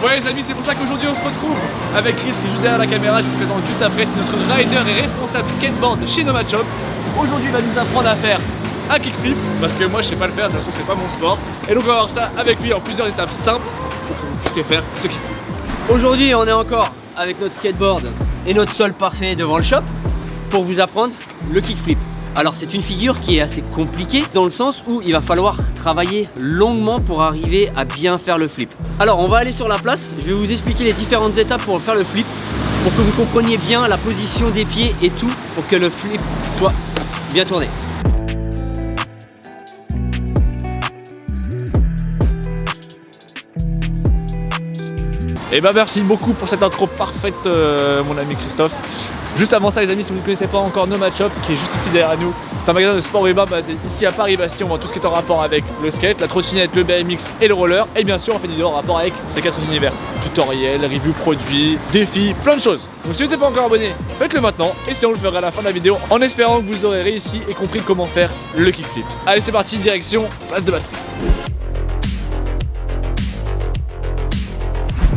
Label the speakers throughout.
Speaker 1: Ouais les amis, c'est pour ça qu'aujourd'hui on se retrouve avec Chris qui est juste derrière la caméra, je vous présente juste après, c'est notre rider et responsable skateboard chez Nomad Shop. Aujourd'hui il va nous apprendre à faire un kickflip, parce que moi je sais pas le faire, de toute façon c'est pas mon sport. Et donc on va voir ça avec lui en plusieurs étapes simples pour que vous puissiez faire ce kickflip.
Speaker 2: Aujourd'hui on est encore avec notre skateboard et notre sol parfait devant le shop pour vous apprendre le kickflip. Alors c'est une figure qui est assez compliquée dans le sens où il va falloir travailler longuement pour arriver à bien faire le flip. Alors on va aller sur la place, je vais vous expliquer les différentes étapes pour faire le flip, pour que vous compreniez bien la position des pieds et tout, pour que le flip soit bien tourné.
Speaker 1: Et bah merci beaucoup pour cette intro parfaite mon ami Christophe. Juste avant ça les amis, si vous ne connaissez pas encore Nomad Shop qui est juste ici derrière nous, c'est un magasin de sport urbain basé ici à Paris Bastion. On vend tout ce qui est en rapport avec le skate, la trottinette, le BMX et le roller. Et bien sûr on fait des vidéos en rapport avec ces 4 univers. Tutoriels, review produits, défis, plein de choses. Donc si vous n'êtes pas encore abonné, faites-le maintenant. Et sinon on le fera à la fin de la vidéo en espérant que vous aurez réussi et compris comment faire le kickflip. Allez c'est parti, direction place de Bastille.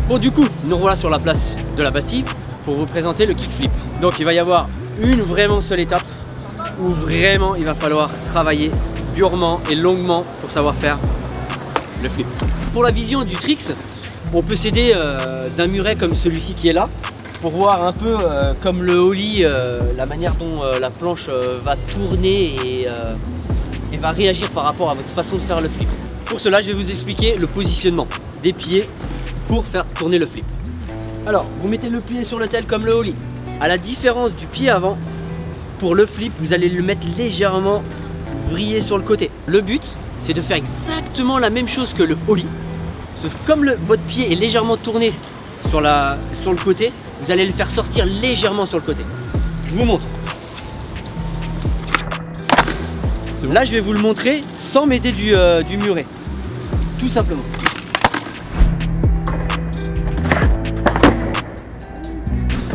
Speaker 2: Bon du coup, nous revoilà sur la place de la Bastille pour vous présenter le kickflip. Donc il va y avoir une vraiment seule étape où vraiment il va falloir travailler durement et longuement pour savoir faire le flip. Pour la vision du tricks, on peut s'aider d'un muret comme celui-ci qui est là pour voir un peu comme le ollie, la manière dont la planche va tourner et va réagir par rapport à votre façon de faire le flip. Pour cela, je vais vous expliquer le positionnement des pieds pour faire tourner le flip. Alors, vous mettez le pied sur le tel comme le ollie. À la différence du pied avant, pour le flip, vous allez le mettre légèrement vrillé sur le côté. Le but, c'est de faire exactement la même chose que le ollie. Sauf que comme votre pied est légèrement tourné sur le côté, vous allez le faire sortir légèrement sur le côté. Je vous montre. Là, je vais vous le montrer sans m'aider du muret. Tout simplement.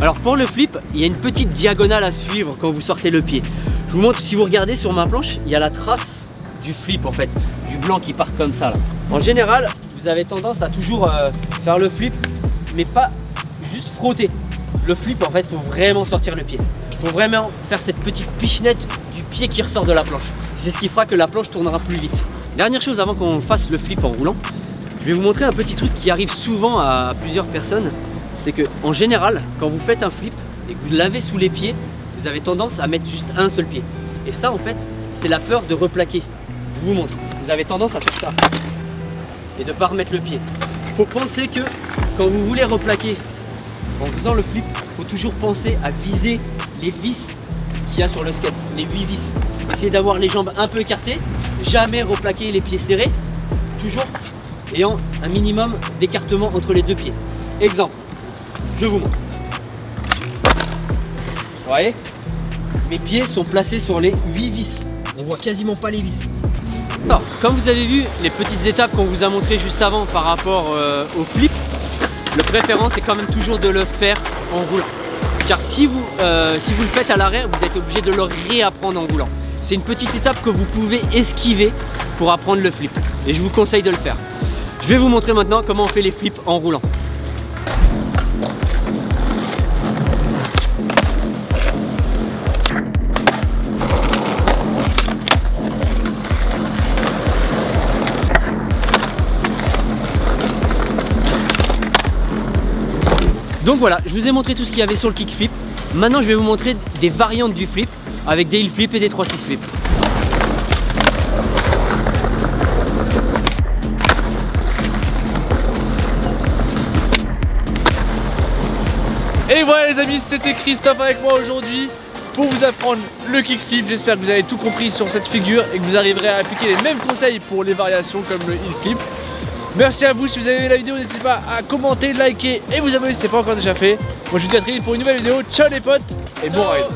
Speaker 2: Alors pour le flip, il y a une petite diagonale à suivre quand vous sortez le pied. Je vous montre, si vous regardez sur ma planche, il y a la trace du flip en fait, du blanc qui part comme ça là. En général, vous avez tendance à toujours faire le flip, mais pas juste frotter. Le flip en fait, il faut vraiment sortir le pied. Il faut vraiment faire cette petite pichenette du pied qui ressort de la planche. C'est ce qui fera que la planche tournera plus vite. Dernière chose avant qu'on fasse le flip en roulant, je vais vous montrer un petit truc qui arrive souvent à plusieurs personnes. C'est que en général, quand vous faites un flip et que vous l'avez sous les pieds, vous avez tendance à mettre juste un seul pied. Et ça en fait, c'est la peur de replaquer. Je vous montre. Vous avez tendance à faire ça et de ne pas remettre le pied. Il faut penser que quand vous voulez replaquer en faisant le flip, il faut toujours penser à viser les vis qu'il y a sur le skate, les 8 vis. Essayez d'avoir les jambes un peu écartées, jamais replaquer les pieds serrés, toujours ayant un minimum d'écartement entre les deux pieds. Exemple. Je vous montre. Vous voyez, mes pieds sont placés sur les 8 vis. On voit quasiment pas les vis. Alors, comme vous avez vu les petites étapes qu'on vous a montré juste avant par rapport au flip, le préférant c'est quand même toujours de le faire en roulant. Car si vous le faites à l'arrière, vous êtes obligé de le réapprendre en roulant. C'est une petite étape que vous pouvez esquiver pour apprendre le flip. Et je vous conseille de le faire. Je vais vous montrer maintenant comment on fait les flips en roulant. Donc voilà, je vous ai montré tout ce qu'il y avait sur le kickflip. Maintenant je vais vous montrer des variantes du flip avec des heel flips et des 3-6 flips.
Speaker 1: Et voilà les amis, c'était Christophe avec moi aujourd'hui pour vous apprendre le kickflip. J'espère que vous avez tout compris sur cette figure et que vous arriverez à appliquer les mêmes conseils pour les variations comme le heel flip. Merci à vous, si vous avez aimé la vidéo, n'hésitez pas à commenter, liker et vous abonner si ce n'est pas encore déjà fait. Moi je vous dis à très vite pour une nouvelle vidéo. Ciao les potes et bon ride.